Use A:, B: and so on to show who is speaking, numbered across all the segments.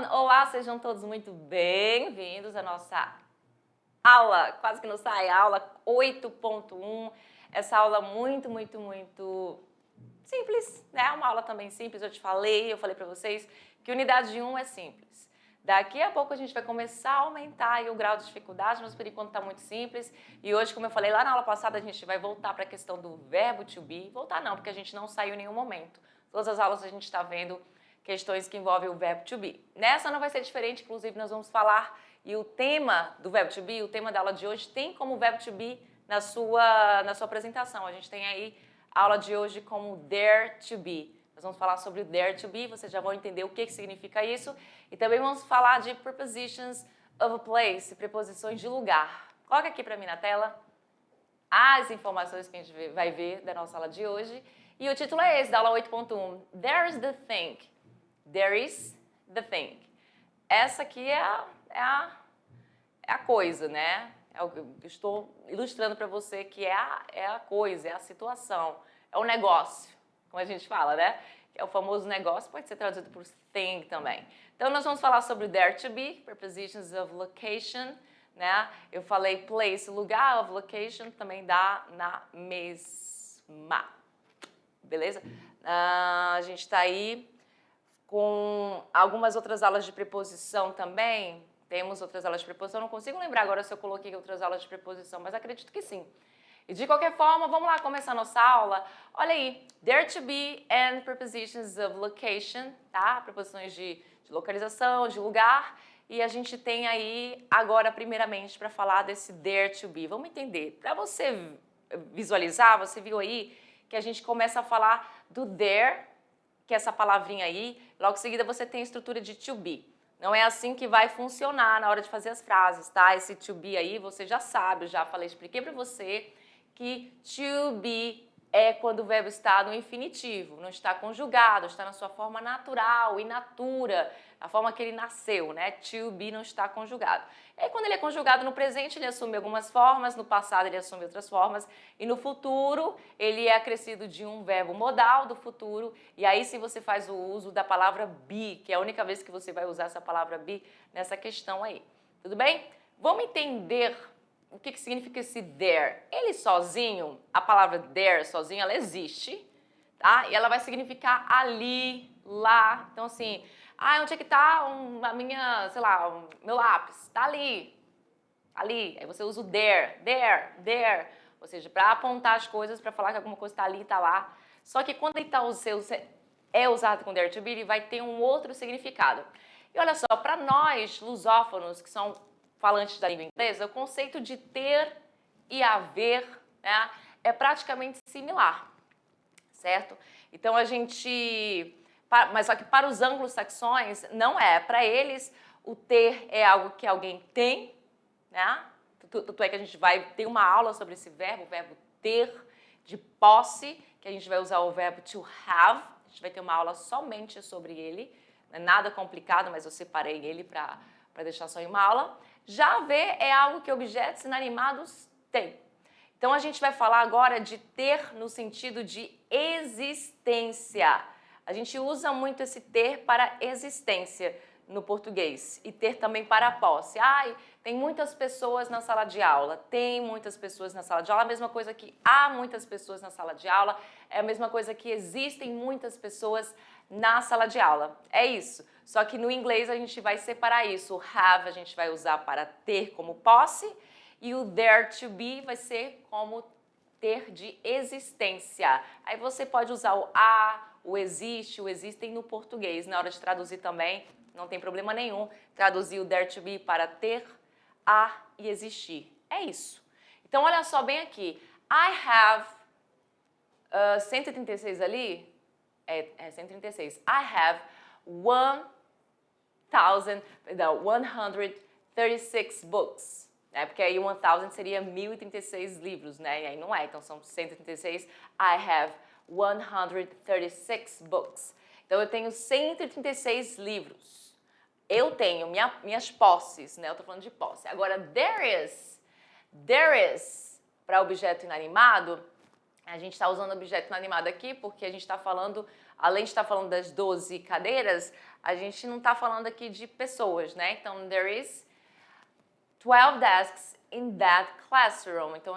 A: everyone! Olá, sejam todos muito bem-vindos à nossa aula, quase que não sai, aula 8.1. Essa aula muito simples, né? Uma aula também simples, eu falei para vocês que unidade 1 é simples. Daqui a pouco a gente vai começar a aumentar aí o grau de dificuldade, mas por enquanto está muito simples. E hoje, como eu falei lá na aula passada, a gente vai voltar para a questão do verbo to be. Voltar não, porque a gente não saiu em nenhum momento. Todas as aulas a gente está vendo questões que envolvem o verbo to be. Nessa não vai ser diferente, inclusive nós vamos falar, e o tema do verbo to be, o tema da aula de hoje, tem como verbo to be na sua apresentação. A gente tem aí a aula de hoje como dare to be. Nós vamos falar sobre o dare to be, vocês já vão entender o que significa isso. E também vamos falar de prepositions of a place, preposições de lugar. Coloca aqui para mim na tela as informações que a gente vai ver da nossa aula de hoje. E o título é esse, da aula 8.1, There's the thing. There is the thing. Essa aqui é a coisa, né? É o que eu estou ilustrando para você que é a coisa, é a situação, é o negócio, como a gente fala, né? É o famoso negócio, pode ser traduzido por thing também. Então, nós vamos falar sobre dare to be, prepositions of location, né? Eu falei place, lugar, of location, também dá na mesma. Beleza? A gente está aí com algumas outras aulas de preposição também. Temos outras aulas de preposição. Não consigo lembrar agora se eu coloquei outras aulas de preposição, mas acredito que sim. E de qualquer forma, vamos lá começar a nossa aula. Olha aí, dare to be and prepositions of location, tá? Preposições de localização, de lugar. E a gente tem aí agora, primeiramente, para falar desse dare to be. Vamos entender. Para você visualizar, você viu aí que a gente começa a falar do dare, que é essa palavrinha aí, logo em seguida você tem a estrutura de to be. Não é assim que vai funcionar na hora de fazer as frases, tá? Esse to be aí, você já sabe, eu já falei, expliquei pra você que to be é quando o verbo está no infinitivo, não está conjugado, está na sua forma natural, in natura, a forma que ele nasceu, né? To be não está conjugado. E aí, quando ele é conjugado no presente, ele assume algumas formas, no passado ele assume outras formas, e no futuro ele é acrescido de um verbo modal do futuro, e aí sim você faz o uso da palavra be, que é a única vez que você vai usar essa palavra be nessa questão aí. Tudo bem? Vamos entender o que significa esse there. Ele sozinho, a palavra there sozinho, ela existe, tá? E ela vai significar ali, lá. Então, assim, onde é que tá a minha, sei lá, meu lápis? Tá ali. Ali. Aí você usa o there. Ou seja, para apontar as coisas, para falar que alguma coisa tá ali, tá lá. Só que quando ele é usado com there to be, ele vai ter um outro significado. E olha só, para nós, lusófonos, que são falantes da língua inglesa, o conceito de ter e haver, né, é praticamente similar, certo? Então a gente, mas só que para os anglo-saxões não é. Para eles o ter é algo que alguém tem, né? Tanto é que a gente vai ter uma aula sobre esse verbo, o verbo ter, de posse, que a gente vai usar o verbo to have. A gente vai ter uma aula somente sobre ele, não é nada complicado, mas eu separei ele para deixar só em uma aula. Já haver é algo que objetos inanimados têm. Então a gente vai falar agora de ter no sentido de existência. A gente usa muito esse ter para existência no português e ter também para posse. Tem muitas pessoas na sala de aula. Tem muitas pessoas na sala de aula. A mesma coisa que há muitas pessoas na sala de aula. É a mesma coisa que existem muitas pessoas na sala de aula. É isso. Só que no inglês a gente vai separar isso. O have a gente vai usar para ter como posse e o there to be vai ser como ter de existência. Aí você pode usar o o existe, o existem no português. Na hora de traduzir também, não tem problema nenhum. Traduzir o there to be para ter, e existir. É isso. Então, olha só bem aqui. I have 136 ali. É 136. I have 136 books. Né? Porque aí 1000 seria 1036 livros, né? E aí não é, então são 136. I have 136 books. Então eu tenho 136 livros. Eu tenho minhas posses, né? Eu tô falando de posse. Agora, there is, para objeto inanimado, a gente está usando objeto inanimado aqui porque a gente está falando, além de estar falando das 12 cadeiras, a gente não está falando aqui de pessoas, né? Então, there is 12 desks in that classroom. Então,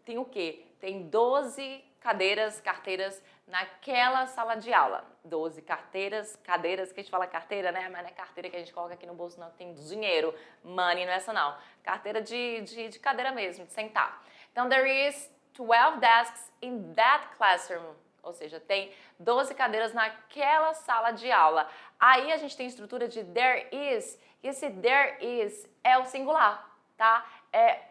A: tem o quê? Tem 12 carteiras naquela sala de aula. 12 cadeiras, que a gente fala carteira, né? Mas não é carteira que a gente coloca aqui no bolso, não. Tem dinheiro, money, não é essa não. Carteira de cadeira mesmo, de sentar. Então, there is 12 desks in that classroom. Ou seja, tem 12 cadeiras naquela sala de aula. Aí a gente tem a estrutura de there is, e esse there is é o singular, tá? É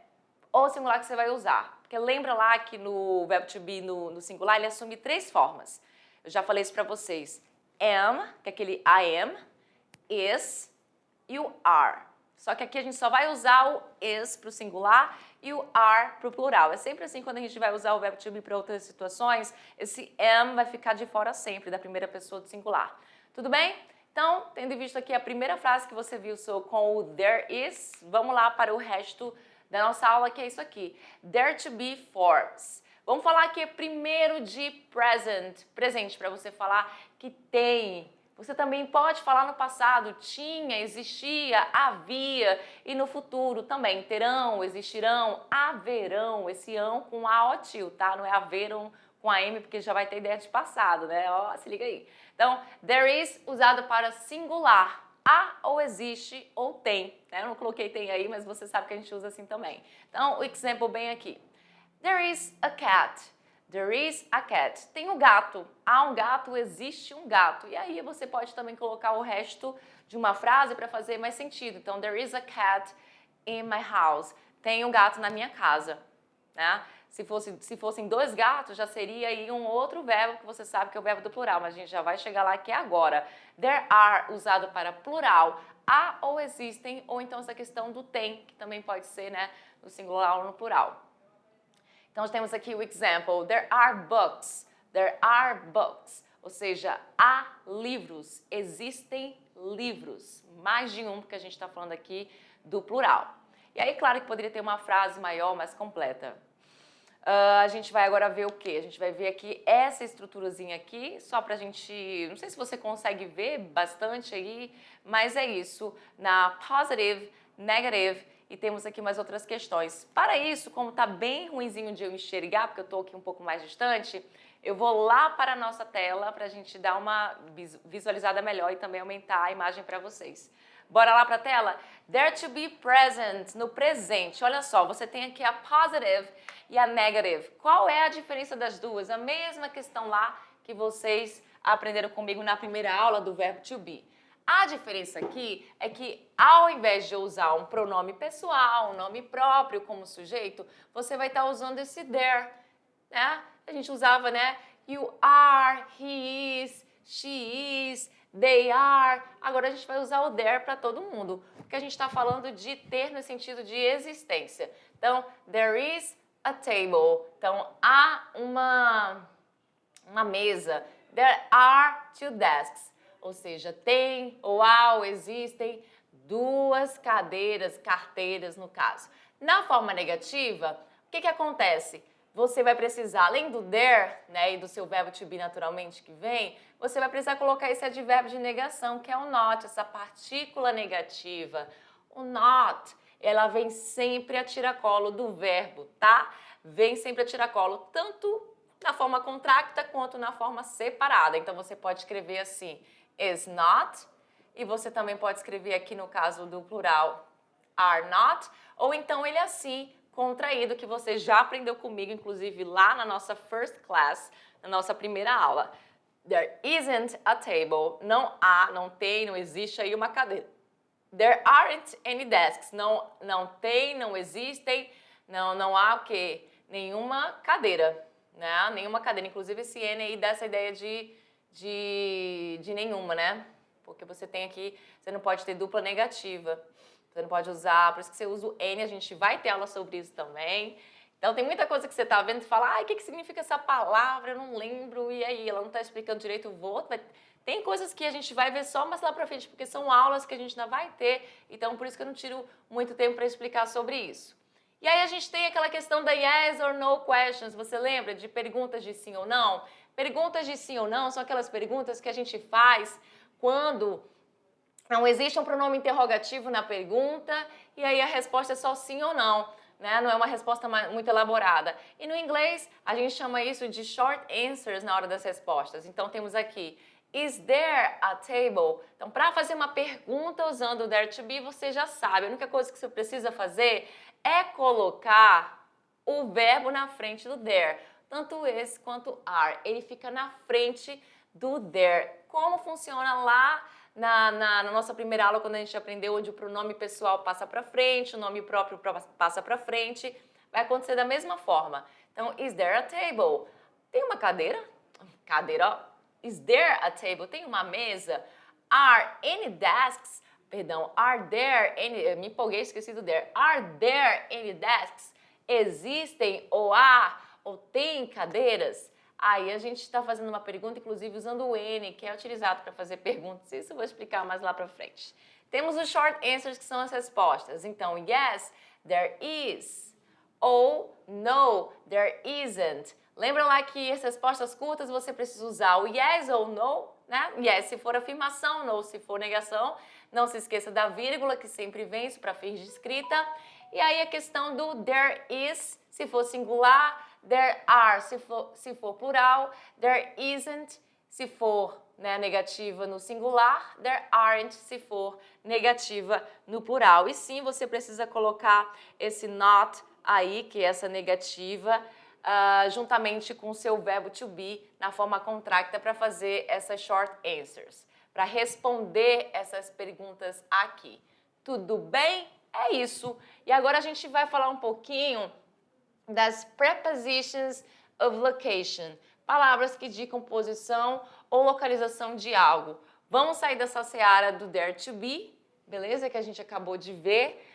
A: o singular que você vai usar. Porque lembra lá que no verbo to be, no singular, ele assume 3 formas. Eu já falei isso pra vocês. Am, que é aquele I am, is e o are. Só que aqui a gente só vai usar o is pro singular e o are pro plural. É sempre assim quando a gente vai usar o verbo to be para outras situações, esse am vai ficar de fora sempre, da primeira pessoa do singular. Tudo bem? Então, tendo visto aqui a primeira frase que você viu com o there is, vamos lá para o resto da nossa aula, que é isso aqui. There to be forms. Vamos falar aqui primeiro de presente, para você falar que tem. Você também pode falar no passado, tinha, existia, havia, e no futuro também, terão, existirão, haverão, esse ão com a o tio, tá? Não é haverão com a M, porque já vai ter ideia de passado, né? Ó, se liga aí. Então, there is usado para singular. Há ou existe ou tem, né? Eu não coloquei tem aí, mas você sabe que a gente usa assim também. Então, o exemplo bem aqui. There is a cat. There is a cat. Tem um gato. Há um gato, existe um gato. E aí você pode também colocar o resto de uma frase para fazer mais sentido. Então, there is a cat in my house. Tem um gato na minha casa, né? Se fossem 2 gatos, já seria aí um outro verbo que você sabe que é o verbo do plural, mas a gente já vai chegar lá que é agora. There are, usado para plural, há ou existem, ou então essa questão do tem, que também pode ser, né, no singular ou no plural. Então, temos aqui o example. There are books. There are books. Ou seja, há livros. Existem livros. Mais de um, porque a gente está falando aqui do plural. E aí, claro que poderia ter uma frase maior, mais completa. A gente vai agora ver o quê? A gente vai ver aqui essa estruturazinha aqui, só pra gente... Não sei se você consegue ver bastante aí, mas é isso. Na positive, negative, e temos aqui mais outras questões. Para isso, como tá bem ruinzinho de eu enxergar, porque eu tô aqui um pouco mais distante, eu vou lá para a nossa tela pra gente dar uma visualizada melhor e também aumentar a imagem para vocês. Bora lá para a tela? There to be present, no presente. Olha só, você tem aqui a positive e a negative. Qual é a diferença das duas? A mesma questão lá que vocês aprenderam comigo na primeira aula do verbo to be. A diferença aqui é que ao invés de usar um pronome pessoal, um nome próprio como sujeito, você vai estar usando esse there, né? A gente usava, né? You are, he is, she is, they are. Agora a gente vai usar o there para todo mundo, porque a gente está falando de ter no sentido de existência. Então, there is a table. Então, há uma mesa. There are 2 desks. Ou seja, tem ou há ou existem 2 carteiras no caso. Na forma negativa, o que acontece? Você vai precisar, além do there, né, e do seu verbo to be naturalmente que vem, você vai precisar colocar esse advérbio de negação, que é o not, essa partícula negativa. O not, ela vem sempre a tiracolo do verbo, tá? Vem sempre a tiracolo, tanto na forma contracta quanto na forma separada. Então, você pode escrever assim, is not, e você também pode escrever aqui no caso do plural, are not, ou então ele assim, contraído, que você já aprendeu comigo, inclusive lá na nossa first class, na nossa primeira aula. There isn't a table. Não há, não tem, não existe aí uma cadeira. There aren't any desks. Não tem, não existem, não há o quê? Nenhuma cadeira, né? Nenhuma cadeira. Inclusive esse N aí dá essa ideia de nenhuma, né? Porque você tem aqui, você não pode ter dupla negativa. Você não pode usar, por isso que você usa o N, a gente vai ter aula sobre isso também. Então tem muita coisa que você tá vendo e fala, ai, o que significa essa palavra? Eu não lembro, e aí, ela não tá explicando direito o voto. Tem coisas que a gente vai ver só mais lá pra frente, porque são aulas que a gente ainda vai ter, então por isso que eu não tiro muito tempo para explicar sobre isso. E aí a gente tem aquela questão da yes or no questions, você lembra de perguntas de sim ou não? Perguntas de sim ou não são aquelas perguntas que a gente faz quando Não existe um pronome interrogativo na pergunta e aí a resposta é só sim ou não, né? Não é uma resposta muito elaborada. E no inglês, a gente chama isso de short answers na hora das respostas. Então, temos aqui, is there a table? Então, para fazer uma pergunta usando o there to be, você já sabe. A única coisa que você precisa fazer é colocar o verbo na frente do there. Tanto esse quanto are. Ele fica na frente do there. Como funciona lá na nossa primeira aula, quando a gente aprendeu onde o pronome pessoal passa para frente, o nome próprio passa para frente, vai acontecer da mesma forma. Então, is there a table? Tem uma cadeira? Cadeira, ó. Is there a table? Tem uma mesa? Are any desks? Perdão, are there any... Me empolguei, esqueci do there. Are there any desks? Existem ou há ou tem cadeiras? Aí a gente está fazendo uma pergunta, inclusive usando o N, que é utilizado para fazer perguntas. Isso eu vou explicar mais lá para frente. Temos os short answers, que são as respostas. Então, yes, there is. Ou no, there isn't. Lembram lá que as respostas curtas você precisa usar o yes ou no, né? Yes se for afirmação, no se for negação. Não se esqueça da vírgula, que sempre vem isso para fins de escrita. E aí a questão do there is, se for singular, there are, se for plural, there isn't, se for negativa no singular, there aren't, se for negativa no plural. E sim, você precisa colocar esse not aí, que é essa negativa, juntamente com o seu verbo to be na forma contracta para fazer essas short answers, para responder essas perguntas aqui. Tudo bem? É isso. E agora a gente vai falar um pouquinho das prepositions of location, palavras que indicam posição ou localização de algo. Vamos sair dessa seara do there to be, beleza? Que a gente acabou de ver.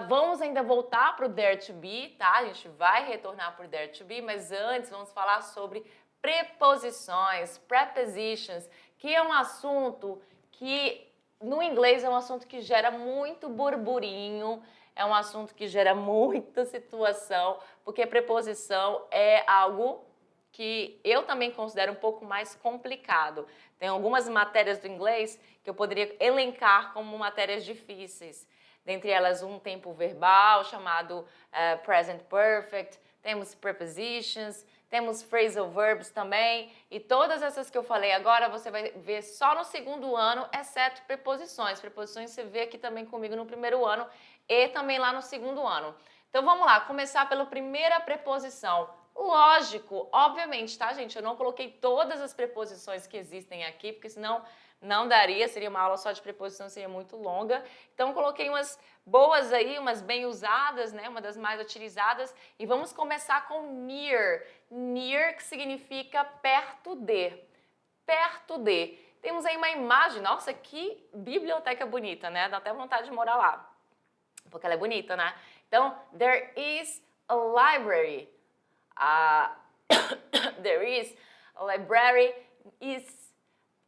A: Vamos ainda voltar para o there to be, tá? A gente vai retornar para o there to be, mas antes vamos falar sobre preposições, prepositions, que é um assunto que no inglês é um assunto que gera muito burburinho, é um assunto que gera muita situação, porque preposição é algo que eu também considero um pouco mais complicado. Tem algumas matérias do inglês que eu poderia elencar como matérias difíceis. Dentre elas, um tempo verbal chamado present perfect, temos prepositions, temos phrasal verbs também, e todas essas que eu falei agora você vai ver só no segundo ano, exceto preposições. Preposições você vê aqui também comigo no primeiro ano e também lá no segundo ano. Então vamos lá, começar pela primeira preposição. Lógico, obviamente, tá, gente? Eu não coloquei todas as preposições que existem aqui, porque senão não daria, seria uma aula só de preposição, seria muito longa. Então, coloquei umas boas aí, umas bem usadas, né? Uma das mais utilizadas. E vamos começar com near. Near, que significa perto de. Perto de. Temos aí uma imagem. Nossa, que biblioteca bonita, né? Dá até vontade de morar lá. Porque ela é bonita, né? Então, there is a library. There is a library is...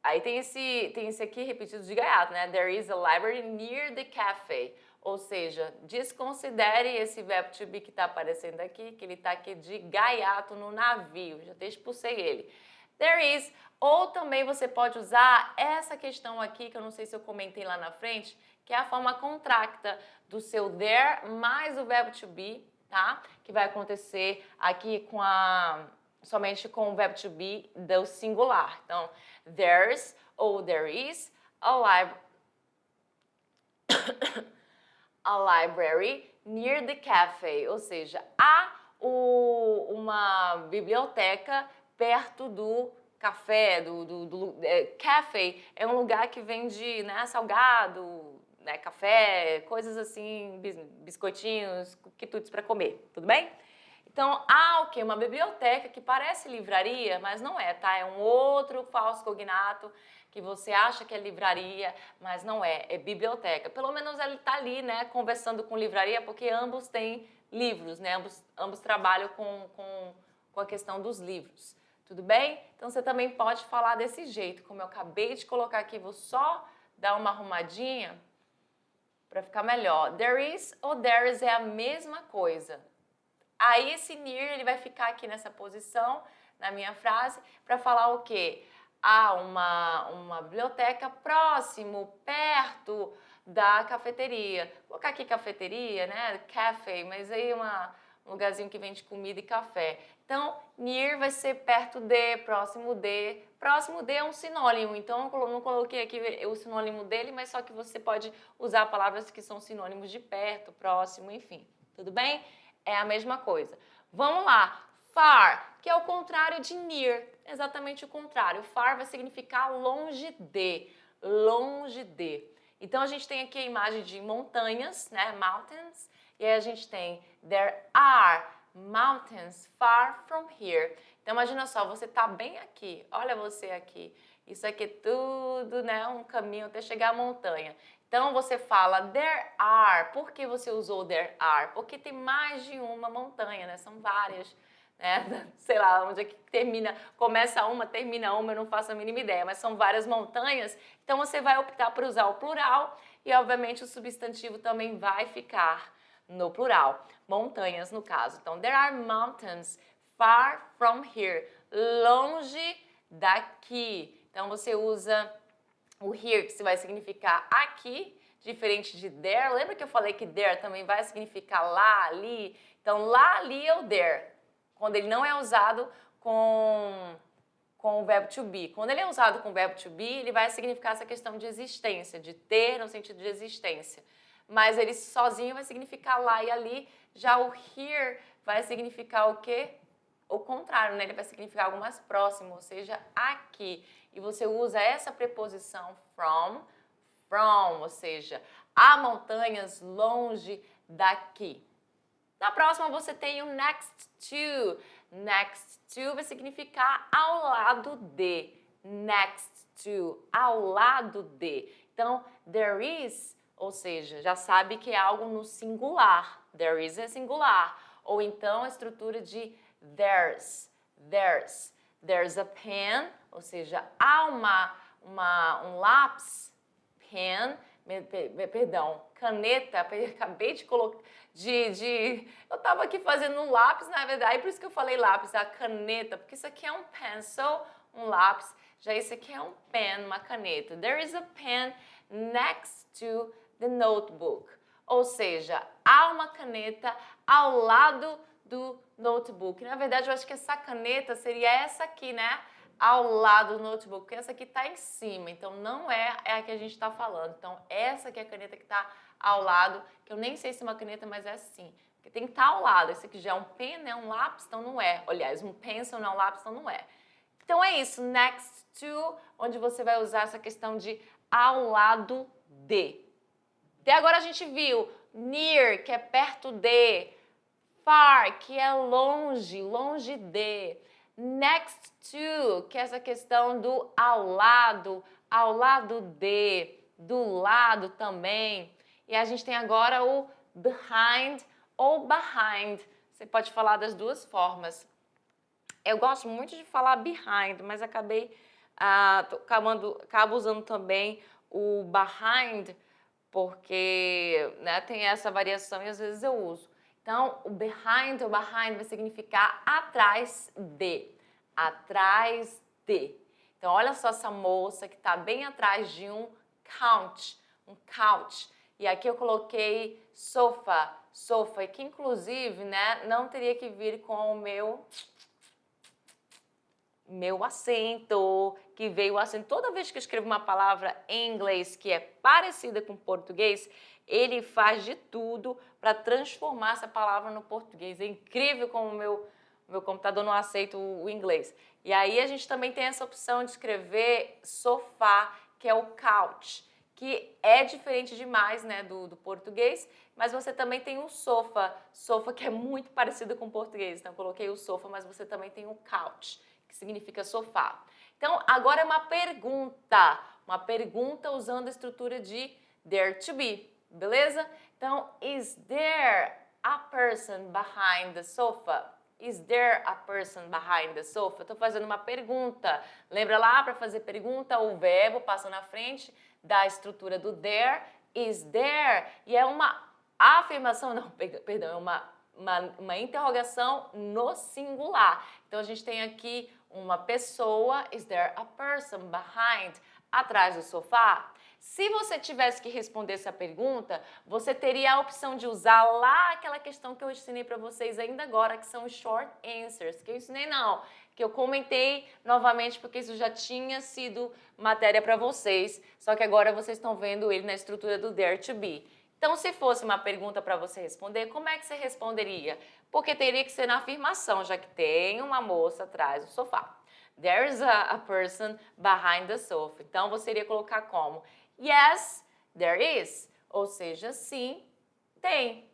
A: Aí tem esse aqui repetido de gaiato, né? There is a library near the cafe. Ou seja, desconsidere esse verbo to be que está aparecendo aqui, que ele está aqui de gaiato no navio. Já até expulsei ele. There is, ou também você pode usar essa questão aqui, que eu não sei se eu comentei lá na frente, que é a forma contracta do seu there mais o verbo to be, tá? Que vai acontecer aqui somente com o verbo to be do singular. Então, there's ou there is a library near the cafe, ou seja, há uma biblioteca perto do café, café é um lugar que vende, né, salgado, né, café, coisas assim, biscoitinhos, quitutes para comer, tudo bem? Então, há o quê? Uma biblioteca que parece livraria, mas não é, tá? É um outro falso cognato que você acha que é livraria, mas não é, é biblioteca. Pelo menos ele tá ali, né, conversando com livraria, porque ambos têm livros, né? Ambos trabalham com a questão dos livros. Tudo bem? Então, você também pode falar desse jeito, como eu acabei de colocar aqui, vou só dar uma arrumadinha para ficar melhor. There is ou there is é a mesma coisa. Aí esse near ele vai ficar aqui nessa posição, na minha frase, para falar o quê? há uma biblioteca próximo, perto da cafeteria. Vou colocar aqui cafeteria, né? Café, mas aí um lugarzinho que vende comida e café. Então, near vai ser perto de, próximo de. Próximo de é um sinônimo, então eu não coloquei aqui o sinônimo dele, mas só que você pode usar palavras que são sinônimos de perto, próximo, enfim. Tudo bem? É a mesma coisa. Vamos lá. Far, que é o contrário de near, exatamente o contrário. Far vai significar longe de, longe de. Então, a gente tem aqui a imagem de montanhas, né, mountains, e aí a gente tem there are mountains far from here. Então, imagina só, você tá bem aqui, olha você aqui. Isso aqui é tudo, né, um caminho até chegar à montanha. Então, você fala there are. Por que você usou there are? Porque tem mais de uma montanha, né, são várias. Sei lá, onde é que termina, começa uma, termina uma, eu não faço a mínima ideia, mas são várias montanhas, então você vai optar por usar o plural e, obviamente, o substantivo também vai ficar no plural, montanhas no caso. Então, there are mountains far from here, longe daqui. Então, você usa o here, que vai significar aqui, diferente de there. Lembra que eu falei que there também vai significar lá, ali? Então, lá, ali é o there. Quando ele não é usado com o verbo to be. Quando ele é usado com o verbo to be, ele vai significar essa questão de existência, de ter no sentido de existência. Mas ele sozinho vai significar lá e ali. Já o here vai significar o quê? O contrário, né? Ele vai significar algo mais próximo, ou seja, aqui. E você usa essa preposição from, ou seja, há montanhas longe daqui. Na próxima você tem o next to. Next to vai significar ao lado de. Next to, ao lado de. Então, there is, ou seja, já sabe que é algo no singular. There is é singular. Ou então a estrutura de there's. There's. There's a pen, ou seja, há um lápis, pen, perdão, caneta, acabei de colocar, eu tava aqui fazendo um lápis, na verdade, por isso que eu falei lápis, a caneta, porque isso aqui é um pencil, um lápis, já isso aqui é um pen, uma caneta. There is a pen next to the notebook, ou seja, há uma caneta ao lado do notebook. Na verdade, eu acho que essa caneta seria essa aqui, né? Ao lado do notebook, porque essa aqui está em cima, então não é a que a gente está falando. Então, essa aqui é a caneta que está ao lado, que eu nem sei se é uma caneta, mas é assim. Porque tem que estar ao lado. Esse aqui já é um pen, né? Um lápis, então não é. Aliás, um pencil não é um lápis, então não é. Então é isso, next to, onde você vai usar essa questão de ao lado de. Até agora a gente viu near, que é perto de, far, que é longe, longe de. Next to, que é essa questão do ao lado de, do lado também. E a gente tem agora o behind ou behind. Você pode falar das duas formas. Eu gosto muito de falar behind, mas acabo usando também o behind, porque, né, tem essa variação e às vezes eu uso. Então, o behind ou behind vai significar atrás de. Atrás de. Então, olha só essa moça que está bem atrás de um couch. Um couch. E aqui eu coloquei sofa. Sofa, que inclusive, né, não teria que vir com o meu acento, que veio o acento. Toda vez que eu escrevo uma palavra em inglês que é parecida com português, ele faz de tudo para transformar essa palavra no português. É incrível como o meu computador não aceita o inglês. E aí a gente também tem essa opção de escrever sofá, que é o couch, que é diferente demais, né, do português, mas você também tem o sofa, que é muito parecido com o português. Então eu coloquei o sofa, mas você também tem o couch, que significa sofá. Então, agora é uma pergunta usando a estrutura de there to be, beleza? Então, is there a person behind the sofa? Is there a person behind the sofa? Estou fazendo uma pergunta. Lembra lá, para fazer pergunta, o verbo passa na frente da estrutura do there, is there, e é uma afirmação, não, perdão, é uma interrogação no singular. Então, a gente tem aqui uma pessoa? Is there a person behind? Atrás do sofá? Se você tivesse que responder essa pergunta, você teria a opção de usar lá aquela questão que eu ensinei para vocês ainda agora, que são os short answers. Que eu ensinei não, que eu comentei novamente porque isso já tinha sido matéria para vocês, só que agora vocês estão vendo ele na estrutura do Dare to Be. Então, se fosse uma pergunta para você responder, como é que você responderia? Porque teria que ser na afirmação, já que tem uma moça atrás do sofá. There is a person behind the sofa. Então, você iria colocar como? Yes, there is. Ou seja, sim, tem.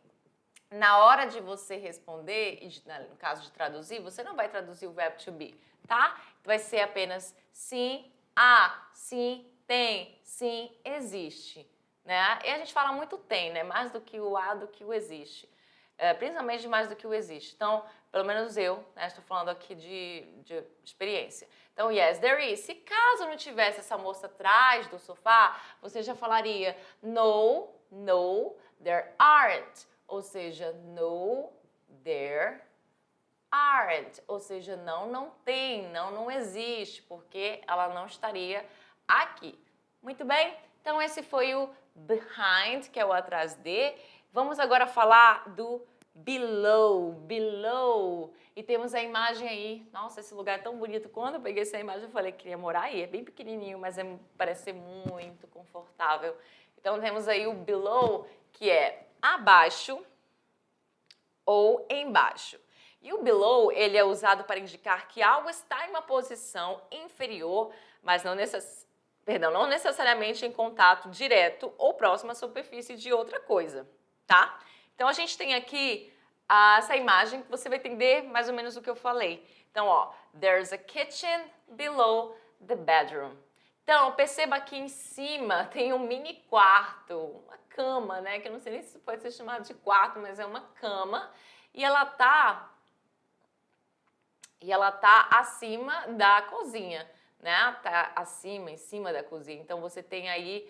A: Na hora de você responder, e no caso de traduzir, você não vai traduzir o verbo to be, tá? Vai ser apenas sim, há, sim, tem, sim, existe. Né? E a gente fala muito tem, né? Mais do que o há, do que o existe. Principalmente mais do que o existe. Então, pelo menos eu, né, estou falando aqui de experiência. Então, yes, there is. Se caso não tivesse essa moça atrás do sofá, você já falaria no, no, there aren't. Ou seja, no, there aren't. Ou seja, não, não tem, não, não existe, porque ela não estaria aqui. Muito bem? Então, esse foi o behind, que é o atrás de. Vamos agora falar do below, below. E temos a imagem aí. Nossa, esse lugar é tão bonito. Quando eu peguei essa imagem, eu falei que queria morar aí. É bem pequenininho, mas parece ser muito confortável. Então, temos aí o below, que é abaixo ou embaixo. E o below, ele é usado para indicar que algo está em uma posição inferior, mas não necessariamente em contato direto ou próximo à superfície de outra coisa, tá? Então, a gente tem aqui essa imagem que você vai entender mais ou menos o que eu falei. Então, ó, there's a kitchen below the bedroom. Então, perceba aqui em cima tem um mini quarto, uma cama, né? Que eu não sei nem se pode ser chamado de quarto, mas é uma cama. E ela tá acima da cozinha, né? Tá acima, em cima da cozinha. Então, você tem aí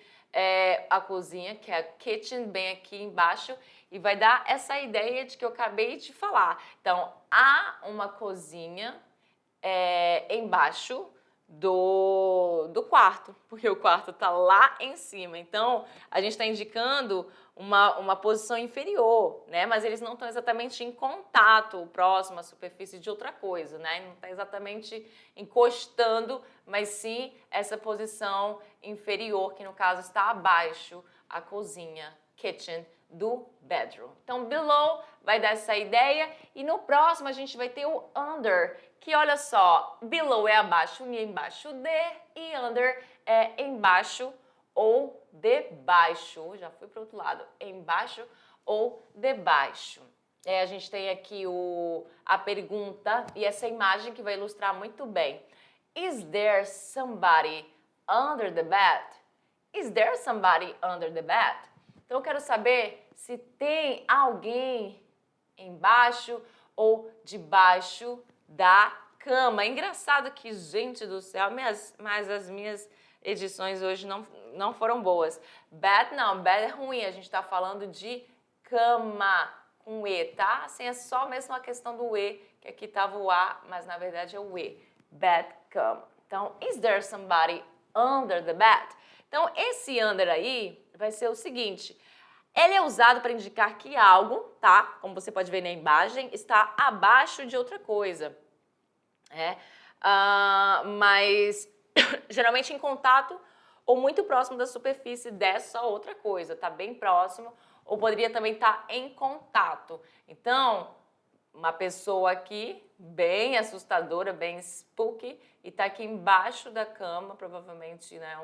A: a cozinha, que é a kitchen, bem aqui embaixo, e vai dar essa ideia de que eu acabei de falar. Então, há uma cozinha embaixo do quarto, porque o quarto está lá em cima. Então, a gente está indicando uma posição inferior, né? Mas eles não estão exatamente em contato, próximo à superfície de outra coisa, né? Não está exatamente encostando, mas sim essa posição inferior, que no caso está abaixo, a cozinha, kitchen, do bedroom. Então, below vai dar essa ideia e no próximo a gente vai ter o under, que olha só, below é abaixo e embaixo de, e under é embaixo ou debaixo. Já fui para o outro lado, embaixo ou debaixo. A gente tem aqui a pergunta e essa imagem que vai ilustrar muito bem. Is there somebody under the bed? Is there somebody under the bed? Então, eu quero saber se tem alguém embaixo ou debaixo da cama. É engraçado que, gente do céu, mas as minhas edições hoje não foram boas. Bed não, bed é ruim, a gente está falando de cama com E, tá? Assim, é só mesmo a questão do E, que aqui estava o A, mas na verdade é o E. Bed, cama. Então, is there somebody under the bed? Então, esse under aí vai ser o seguinte, ele é usado para indicar que algo, tá? Como você pode ver na imagem, está abaixo de outra coisa. Mas geralmente em contato ou muito próximo da superfície dessa outra coisa, tá bem próximo, ou poderia também estar em contato. Então, uma pessoa aqui, bem assustadora, bem spooky, e tá aqui embaixo da cama, provavelmente, né,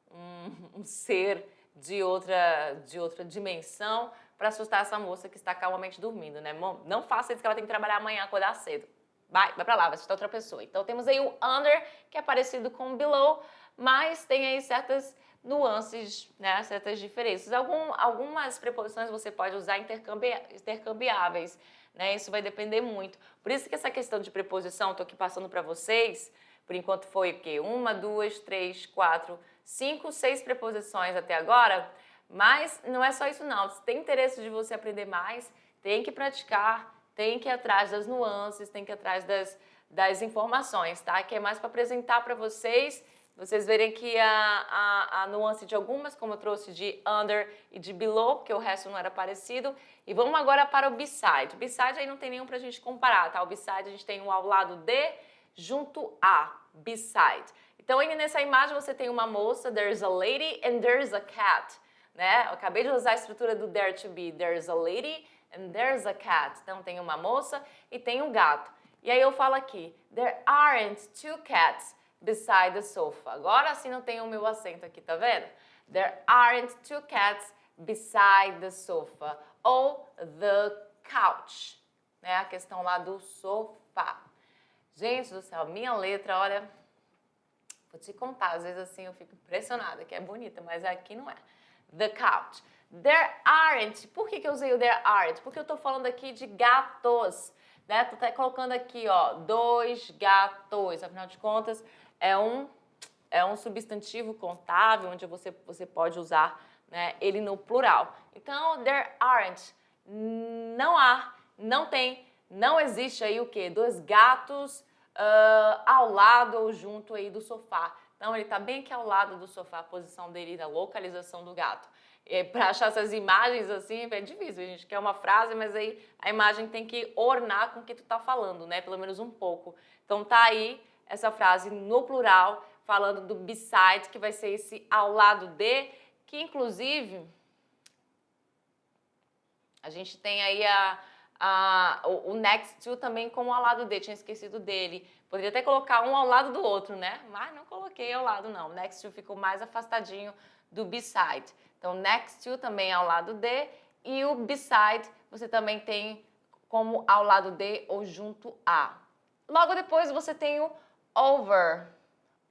A: um ser de outra dimensão, para assustar essa moça que está calmamente dormindo, né? Não faça isso que ela tem que trabalhar amanhã, acordar cedo. Vai pra lá, vai assustar outra pessoa. Então, temos aí o under, que é parecido com o below, mas tem aí certas nuances, né? Certas diferenças. Algumas preposições você pode usar intercambiáveis, né? Isso vai depender muito. Por isso que essa questão de preposição, estou aqui passando para vocês, por enquanto foi o quê? 1, 2, 3, 4, 5, 6 preposições até agora, mas não é só isso não. Se tem interesse de você aprender mais, tem que praticar tem que ir atrás das nuances, tem que ir atrás das informações, tá? Que é mais para apresentar para vocês verem que a nuance de algumas, como eu trouxe de under e de below, porque o resto não era parecido. E vamos agora para o beside. O beside aí não tem nenhum pra gente comparar, tá? O beside a gente tem um ao lado de, junto a, beside. Então, aí nessa imagem você tem uma moça, there's a lady and there's a cat, né? Eu acabei de usar a estrutura do there to be, there's a lady and there's a cat. Então, tem uma moça e tem um gato. E aí eu falo aqui, there aren't two cats beside the sofa. Agora sim não tem o meu acento aqui, tá vendo? There aren't two cats beside the sofa. Ou the couch, né? A questão lá do sofá. Gente do céu, minha letra, olha, vou te contar, às vezes assim eu fico impressionada, que é bonita, mas aqui não é. The couch. There aren't. Por que eu usei o there aren't? Porque eu tô falando aqui de gatos, né? Tô até colocando aqui, ó, 2 gatos. Afinal de contas, é um substantivo contável, onde você pode usar, né, ele no plural. Então, there aren't. Não há, não tem, não existe aí o quê? 2 gatos ao lado ou junto aí do sofá. Então, ele está bem aqui ao lado do sofá, a posição dele, da localização do gato. Para achar essas imagens assim, é difícil. A gente quer uma frase, mas aí a imagem tem que ornar com o que tu tá falando, né? Pelo menos um pouco. Então, tá aí essa frase no plural, falando do beside, que vai ser esse ao lado de, que inclusive a gente tem aí o next to também como ao lado de, tinha esquecido dele. Poderia até colocar um ao lado do outro, né? Mas não coloquei ao lado, não. Next to ficou mais afastadinho do beside. Então, next to também ao lado de, e o beside você também tem como ao lado de ou junto a. Logo depois você tem o over,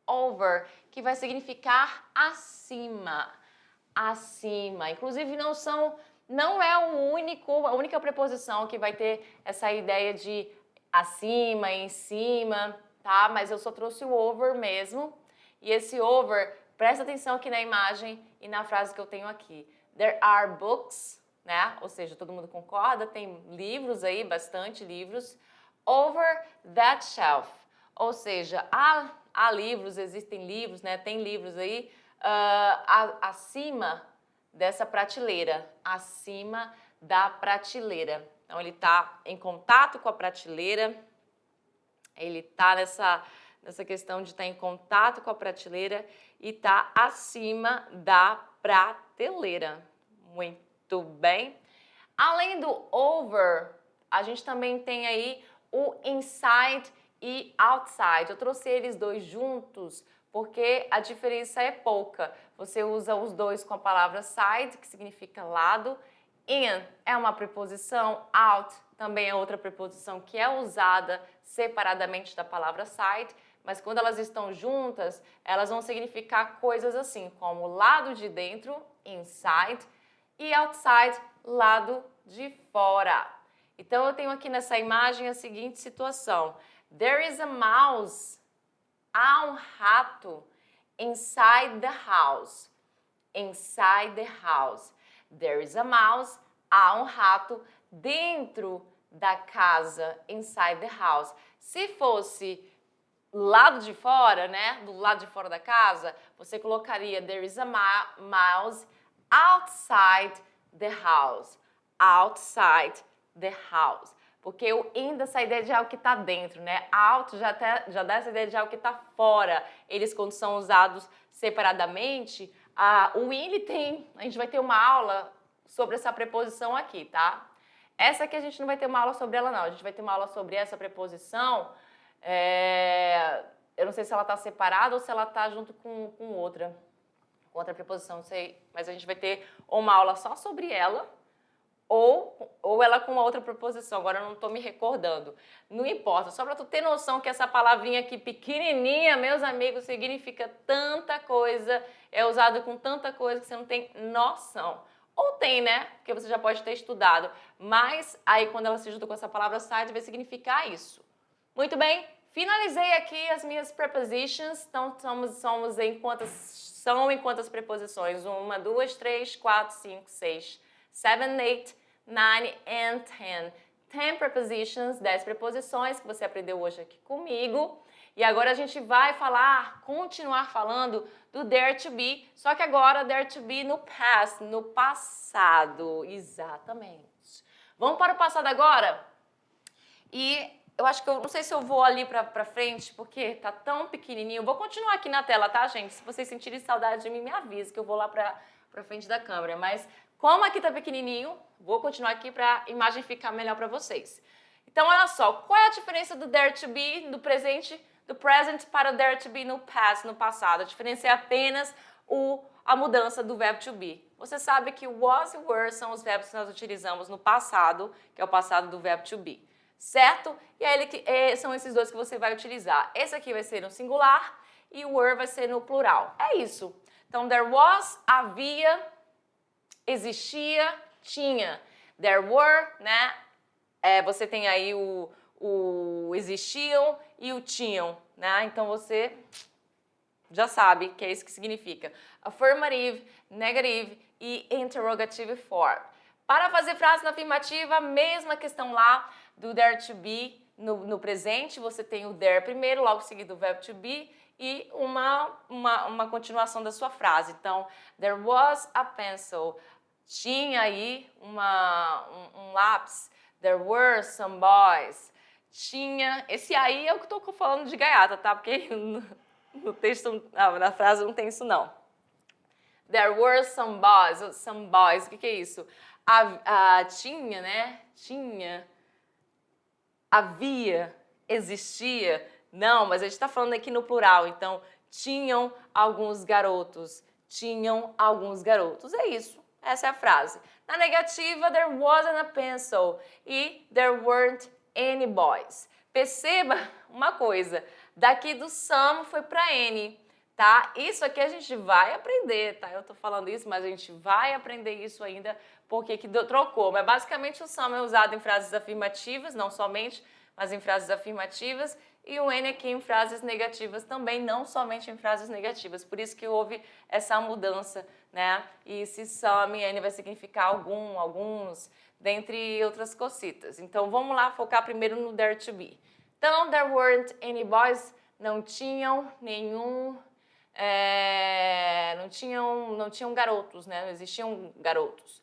A: over, que vai significar acima, acima. Inclusive não é a única preposição que vai ter essa ideia de acima, em cima, tá? Mas eu só trouxe o over mesmo. E esse over, presta atenção aqui na imagem e na frase que eu tenho aqui. There are books, né? Ou seja, todo mundo concorda, tem livros aí, bastante livros. Over that shelf. Ou seja, há livros, existem livros, né? Tem livros aí acima dessa prateleira, acima da prateleira. Então, ele está em contato com a prateleira, ele está nessa questão de estar em contato com a prateleira e está acima da prateleira. Muito bem. Além do over, a gente também tem aí o inside e outside. Eu trouxe eles dois juntos porque a diferença é pouca. Você usa os dois com a palavra side, que significa lado. In é uma preposição, out também é outra preposição que é usada separadamente da palavra side, mas quando elas estão juntas, elas vão significar coisas assim, como lado de dentro, inside, e outside, lado de fora. Então, eu tenho aqui nessa imagem a seguinte situação. There is a mouse. Há um rato inside the house. Inside the house. There is a mouse. Há um rato dentro da casa. Inside the house. Se fosse lado de fora, né? Do lado de fora da casa, você colocaria there is a mouse outside the house. Outside the house. Porque o in dá essa ideia de algo que está dentro, né? Out já dá essa ideia de algo que está fora. Eles, quando são usados separadamente, o in, a gente vai ter uma aula sobre essa preposição aqui, tá? Essa aqui a gente não vai ter uma aula sobre ela, não. A gente vai ter uma aula sobre essa preposição. Eu não sei se ela está separada ou se ela está junto com outra preposição, não sei. Mas a gente vai ter uma aula só sobre ela, ou ela com uma outra preposição, agora eu não estou me recordando. Não importa, só para tu ter noção que essa palavrinha aqui pequenininha, meus amigos, significa tanta coisa, é usado com tanta coisa que você não tem noção. Ou tem, né? Porque você já pode ter estudado. Mas aí quando ela se junta com essa palavra side, vai significar isso. Muito bem, finalizei aqui as minhas prepositions. Então somos em quantas preposições? 1, 2, 3, 4, 5, 6, 7, 8, 9 and 10. 10 prepositions, 10 preposições que você aprendeu hoje aqui comigo. E agora a gente vai continuar falando do dare to be, só que agora dare to be no past, no passado, exatamente. Vamos para o passado agora? E eu acho que eu não sei se eu vou ali pra frente, porque tá tão pequenininho. Vou continuar aqui na tela, tá, gente? Se vocês sentirem saudade de mim, me avisa que eu vou lá pra frente da câmera. Mas como aqui tá pequenininho, vou continuar aqui pra imagem ficar melhor pra vocês. Então, olha só, qual é a diferença do dare to be do present para o dare to be no past, no passado? A diferença é apenas a mudança do verbo to be. Você sabe que was e were são os verbos que nós utilizamos no passado, que é o passado do verbo to be, certo? E aí são esses dois que você vai utilizar. Esse aqui vai ser no singular e o were vai ser no plural. É isso. Então, there was, havia, existia, tinha. There were, né? Você tem aí o existiam e o tinham, né? Então você já sabe que é isso que significa. Affirmative, negative e interrogative form. Para fazer frase na afirmativa, mesma questão lá do dare to be no presente, você tem o there primeiro, logo seguido o verbo to be e uma continuação da sua frase. Então, there was a pencil. Tinha aí um lápis. There were some boys. Tinha... Esse aí é o que eu tô falando de gaiata, tá? Porque no texto, na frase não tem isso, não. There were some boys. Some boys, o que é isso? Tinha, né? Tinha. Havia. Existia. Não, mas a gente está falando aqui no plural. Então, tinham alguns garotos. Tinham alguns garotos. É isso. Essa é a frase. Na negativa, there wasn't a pencil e there weren't any boys. Perceba uma coisa, daqui do some foi para any, tá? Isso aqui a gente vai aprender, tá? Eu tô falando isso, mas a gente vai aprender isso ainda porque que trocou. Mas basicamente o some é usado em frases afirmativas, não somente, mas em frases afirmativas. E o N aqui em frases negativas também, não somente em frases negativas. Por isso que houve essa mudança, né? E esse some, N vai significar alguns, dentre outras cositas. Então, vamos lá focar primeiro no dare to be. Então, there weren't any boys, não tinham não tinham garotos, né? Não existiam garotos,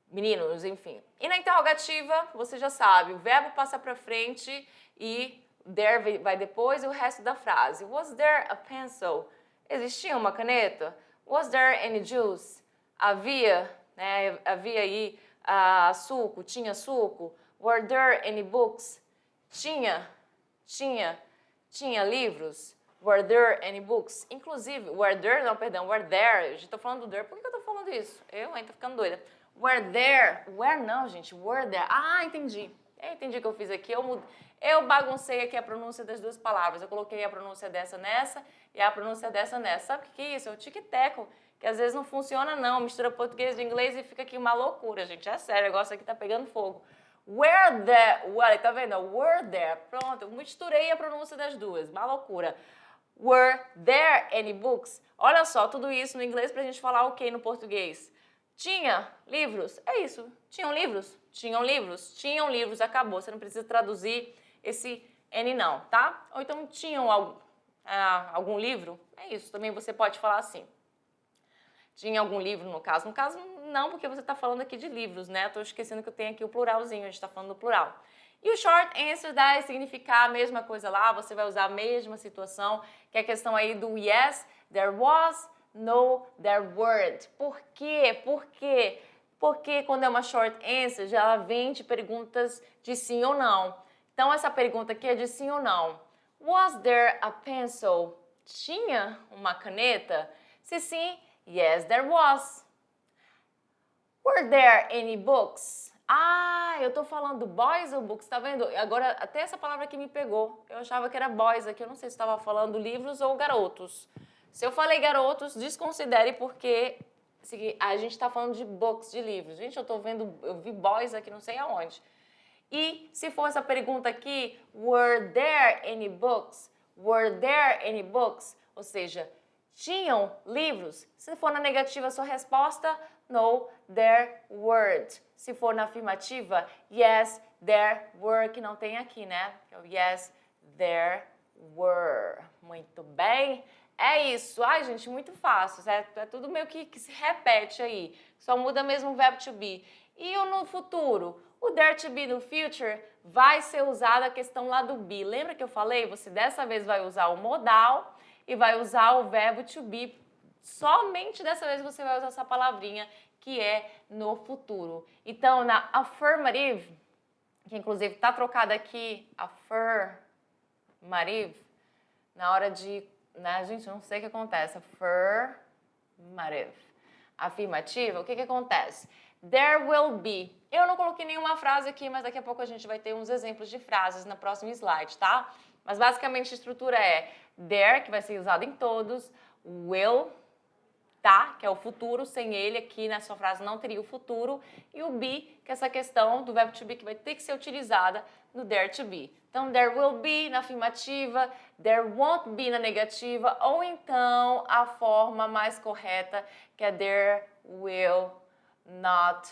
A: meninos, enfim. E na interrogativa, você já sabe, o verbo passa para frente e there vai depois e o resto da frase. Was there a pencil? Existia uma caneta? Was there any juice? Havia aí suco? Tinha suco? Were there any books? Tinha livros? Were there any books? Inclusive, were there eu já tô falando do there, por que eu tô falando isso? Eu ainda tô ficando doida. Where não, gente, were there. Entendi. Eu entendi o que eu fiz aqui, eu baguncei aqui a pronúncia das duas palavras. Eu coloquei a pronúncia dessa nessa e a pronúncia dessa nessa. Sabe o que é isso? É o tic-teco, que às vezes não funciona não. Mistura português e inglês e fica aqui uma loucura, gente. É sério, o negócio aqui tá pegando fogo. Were there, tá vendo? Were there, pronto. Eu misturei a pronúncia das duas, uma loucura. Were there any books? Olha só, tudo isso no inglês pra gente falar ok no português. Tinha livros? É isso. Tinham livros? Tinham livros. Tinham livros, acabou. Você não precisa traduzir esse N não, tá? Ou então tinham algum livro? É isso, também você pode falar assim. Tinha algum livro no caso? No caso, não, porque você está falando aqui de livros, né? Estou esquecendo que eu tenho aqui o pluralzinho, a gente está falando do plural. E o short answer vai significar a mesma coisa lá, você vai usar a mesma situação, que é a questão aí do yes, there was, no, there weren't. Por quê? Por quê? Porque quando é uma short answer, já ela vem de perguntas de sim ou não. Então, essa pergunta aqui é de sim ou não. Was there a pencil? Tinha uma caneta? Se sim, yes, there was. Were there any books? Eu tô falando boys ou books, tá vendo? Agora, até essa palavra aqui me pegou. Eu achava que era boys aqui, eu não sei se estava falando livros ou garotos. Se eu falei garotos, desconsidere porque a gente tá falando de books, de livros. Gente, eu vi boys aqui não sei aonde. E se for essa pergunta aqui, were there any books? Were there any books? Ou seja, tinham livros? Se for na negativa, a sua resposta, no, there weren't. Se for na afirmativa, yes, there were, que não tem aqui, né? Yes, there were. Muito bem. É isso. Ai, gente, muito fácil. É tudo meio que se repete aí. Só muda mesmo o verbo to be. E o no futuro? O there to be no future vai ser usado a questão lá do be. Lembra que eu falei? Você dessa vez vai usar o modal e vai usar o verbo to be. Somente dessa vez você vai usar essa palavrinha que é no futuro. Então, na affirmative, que inclusive está trocada aqui, affirmative, na hora de, né, gente, não sei o que acontece, affirmative, afirmativa, o que acontece? There will be. Eu não coloquei nenhuma frase aqui, mas daqui a pouco a gente vai ter uns exemplos de frases na próxima slide, tá? Mas basicamente a estrutura é there, que vai ser usado em todos, will, tá? Que é o futuro, sem ele aqui na sua frase não teria o futuro, e o be, que é essa questão do verbo to be que vai ter que ser utilizada no there to be. Então, there will be na afirmativa, there won't be na negativa, ou então a forma mais correta, que é there will not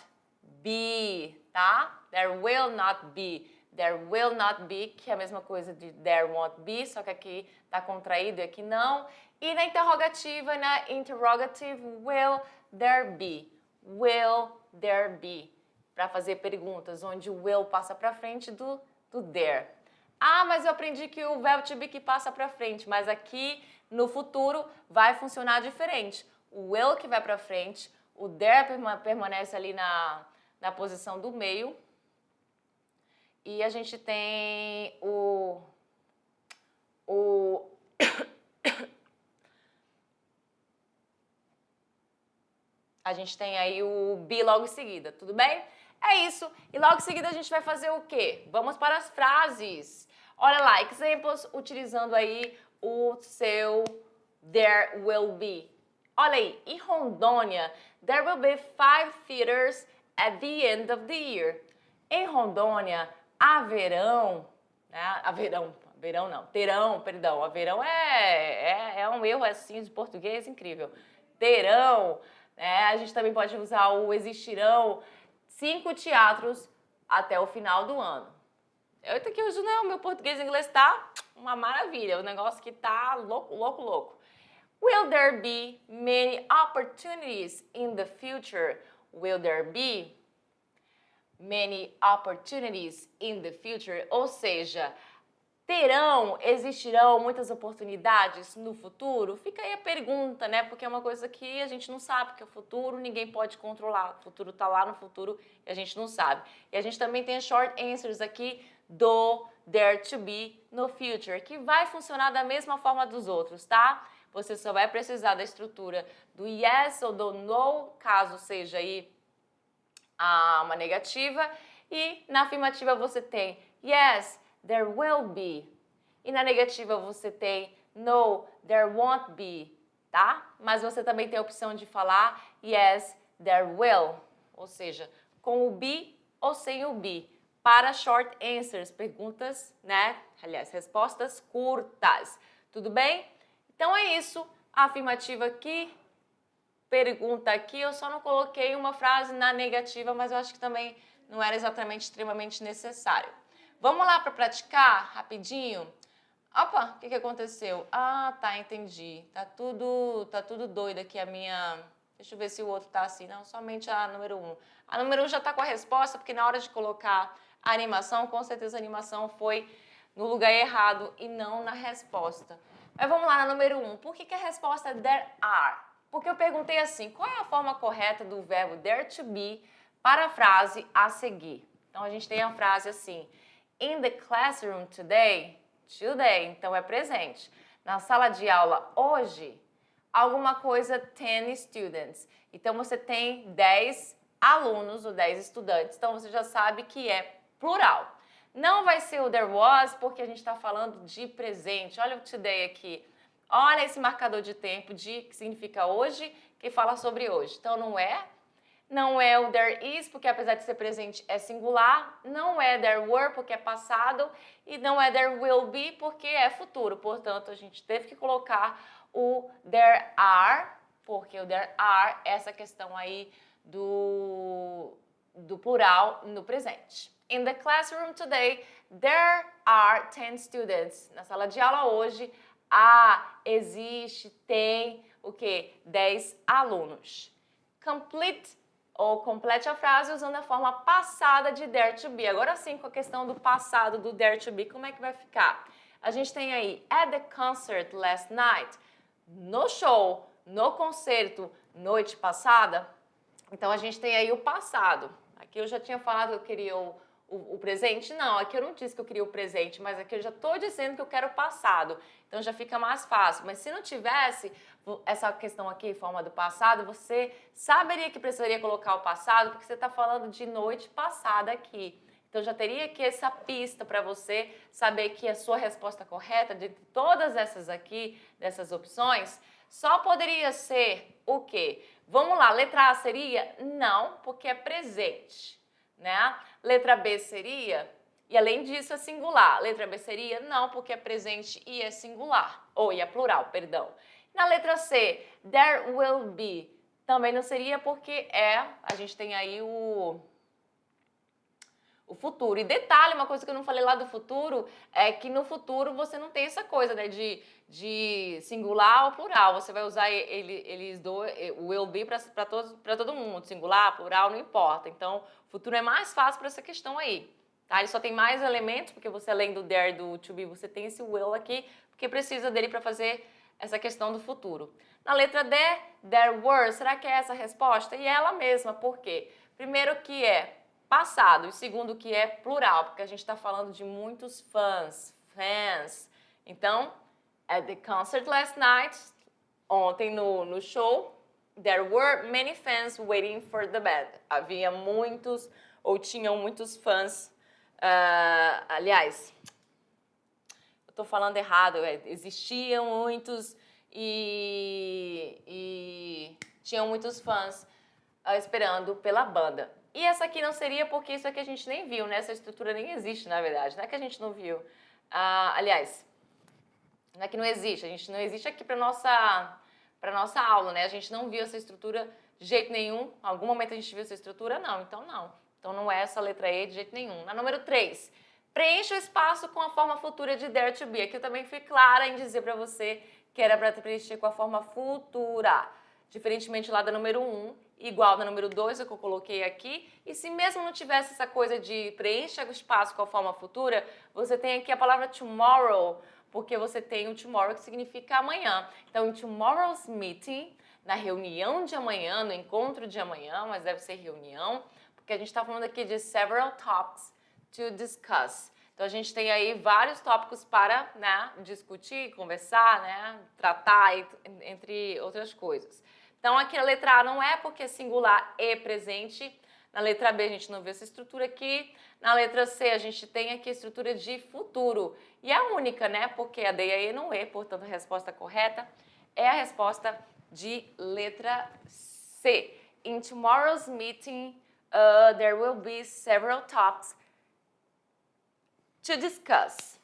A: be, tá? There will not be. There will not be, que é a mesma coisa de there won't be, só que aqui tá contraído e aqui não. E na interrogativa, na interrogative, will there be? Will there be? Para fazer perguntas, onde o will passa para frente do there. Ah, mas eu aprendi que o verbo to be que passa para frente, mas aqui no futuro vai funcionar diferente. O will que vai para frente, o there permanece ali na posição do meio. E a gente tem a gente tem aí o be logo em seguida, tudo bem? É isso. E logo em seguida a gente vai fazer o quê? Vamos para as frases. Olha lá, exemplos utilizando aí o seu there will be. Olha aí, em Rondônia, there will be 5 theaters at the end of the year. Em Rondônia, haverão, né? Haverão é um erro assim de português incrível. Terão, né? A gente também pode usar o existirão 5 teatros até o final do ano. Eu tô aqui hoje, não, meu português e inglês tá uma maravilha, o negócio que tá louco. Will there be many opportunities in the future? Will there be many opportunities in the future? Ou seja, existirão muitas oportunidades no futuro? Fica aí a pergunta, né? Porque é uma coisa que a gente não sabe, porque o futuro ninguém pode controlar. O futuro tá lá no futuro e a gente não sabe. E a gente também tem short answers aqui do there to be no future, que vai funcionar da mesma forma dos outros, tá? Você só vai precisar da estrutura do yes ou do no, caso seja aí uma negativa. E na afirmativa você tem yes, there will be. E na negativa você tem no, there won't be, tá? Mas você também tem a opção de falar yes, there will. Ou seja, com o be ou sem o be. Para short answers, perguntas, né? Aliás, respostas curtas. Tudo bem? Então é isso. A afirmativa aqui, pergunta aqui. Eu só não coloquei uma frase na negativa, mas eu acho que também não era exatamente extremamente necessário. Vamos lá para praticar rapidinho? Opa, o que aconteceu? Ah, tá, entendi. Tá tudo doido aqui a minha... Deixa eu ver se o outro tá assim. Não, somente a número 1. A número 1 já tá com a resposta, porque na hora de colocar a animação, com certeza a animação foi no lugar errado e não na resposta. Mas vamos lá na número 1. Por que a resposta é there are? Porque eu perguntei assim, qual é a forma correta do verbo there to be para a frase a seguir? Então a gente tem a frase assim, in the classroom today, então é presente. Na sala de aula hoje, alguma coisa 10 students. Então você tem 10 alunos ou 10 estudantes, então você já sabe que é plural. Não vai ser o there was, porque a gente está falando de presente. Olha o today aqui. Olha esse marcador de tempo que significa hoje, que fala sobre hoje. Então não é o there is, porque apesar de ser presente é singular. Não é there were, porque é passado. E não é there will be, porque é futuro. Portanto, a gente teve que colocar o there are, porque o there are é essa questão aí do plural no presente. In the classroom today, there are 10 students. Na sala de aula hoje, tem o quê? 10 alunos. Complete ou complete a frase usando a forma passada de there to be. Agora sim, com a questão do passado do there to be, como é que vai ficar? A gente tem aí, at the concert last night. No show, no concerto, noite passada. Então, a gente tem aí o passado. Aqui eu já tinha falado que eu queria o presente. Não, aqui eu não disse que eu queria o presente, mas aqui eu já estou dizendo que eu quero o passado. Então, já fica mais fácil. Mas se não tivesse essa questão aqui em forma do passado, você saberia que precisaria colocar o passado, porque você está falando de noite passada aqui. Então, já teria aqui essa pista para você saber que a sua resposta correta de todas essas aqui, dessas opções, só poderia ser o quê? Vamos lá, letra A seria? Não, porque é presente, né? Letra B seria? E além disso é singular. Letra B seria? Não, porque é presente e é singular. Ou e é plural, perdão. Na letra C, there will be. Também não seria porque a gente tem aí o futuro. E detalhe, uma coisa que eu não falei lá do futuro, é que no futuro você não tem essa coisa, né, de singular ou plural. Você vai usar eles dois, o will be para todo mundo, singular, plural, não importa. Então, o futuro é mais fácil para essa questão aí. Tá? Ele só tem mais elementos, porque você além do there, do to be, você tem esse will aqui, porque precisa dele para fazer essa questão do futuro. Na letra D, there were, será que é essa a resposta? E ela mesma, por quê? Primeiro que é passado, e segundo que é plural, porque a gente está falando de muitos fãs. Então, at the concert last night, ontem no show, there were many fans waiting for the band. Havia muitos, ou tinham muitos fãs, aliás, eu estou falando errado, existiam muitos e tinham muitos fãs esperando pela banda. E essa aqui não seria porque isso aqui a gente nem viu, né? Essa estrutura nem existe, na verdade. Não é que a gente não viu. Aliás, não é que não existe. A gente não existe aqui para nossa aula, né? A gente não viu essa estrutura de jeito nenhum. Em algum momento a gente viu essa estrutura? Não. Então, não. Então, não é essa letra E de jeito nenhum. Na número 3, preencha o espaço com a forma futura de there to be. Aqui eu também fui clara em dizer para você que era para preencher com a forma futura. Diferentemente lá da número 1, igual da número 2, é que eu coloquei aqui. E se mesmo não tivesse essa coisa de preencha o espaço com a forma futura, você tem aqui a palavra tomorrow, porque você tem o tomorrow que significa amanhã. Então, em tomorrow's meeting, na reunião de amanhã, no encontro de amanhã, mas deve ser reunião, porque a gente está falando aqui de several topics to discuss. Então, a gente tem aí vários tópicos para, né, discutir, conversar, né, tratar, entre outras coisas. Então, aqui a letra A não é porque é singular e presente. Na letra B a gente não vê essa estrutura aqui. Na letra C a gente tem aqui a estrutura de futuro. E é a única, né? Porque a D e a E não é, portanto a resposta correta é a resposta de letra C. In tomorrow's meeting, there will be several topics to discuss.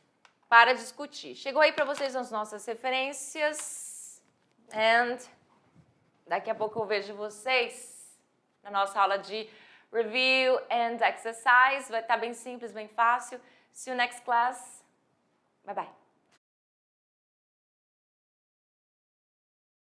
A: Para discutir. Chegou aí para vocês as nossas referências. Daqui a pouco eu vejo vocês na nossa aula de Review and Exercise. Vai estar bem simples, bem fácil. See you next class. Bye bye.